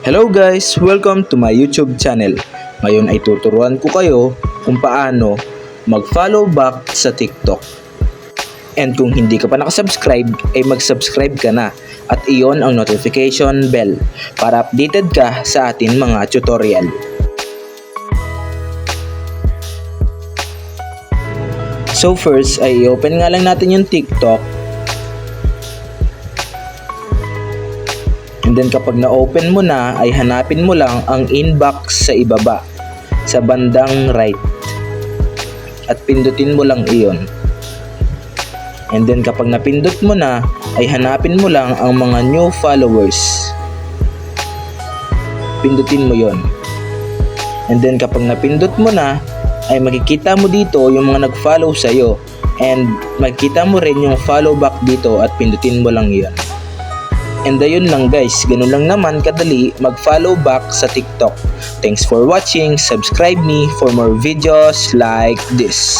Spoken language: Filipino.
Hello guys! Welcome to my YouTube channel. Ngayon ay tuturuan ko kayo kung paano mag-follow back sa TikTok. And kung hindi ka pa nakasubscribe, ay mag-subscribe ka na at iyon ang notification bell para updated ka sa ating mga tutorial. So first ay i-open nga lang natin yung TikTok. And then kapag na-open mo na, ay hanapin mo lang ang inbox sa ibaba, sa bandang right. At pindutin mo lang iyon. And then kapag napindot mo na, ay hanapin mo lang ang mga new followers. Pindutin mo yon. And then kapag napindot mo na, ay makikita mo dito yung mga nag-follow sa'yo. And makikita mo rin yung follow back dito at pindutin mo lang yon. And ayun lang guys, ganun lang naman kadali mag-follow back sa TikTok. Thanks for watching, subscribe me for more videos like this.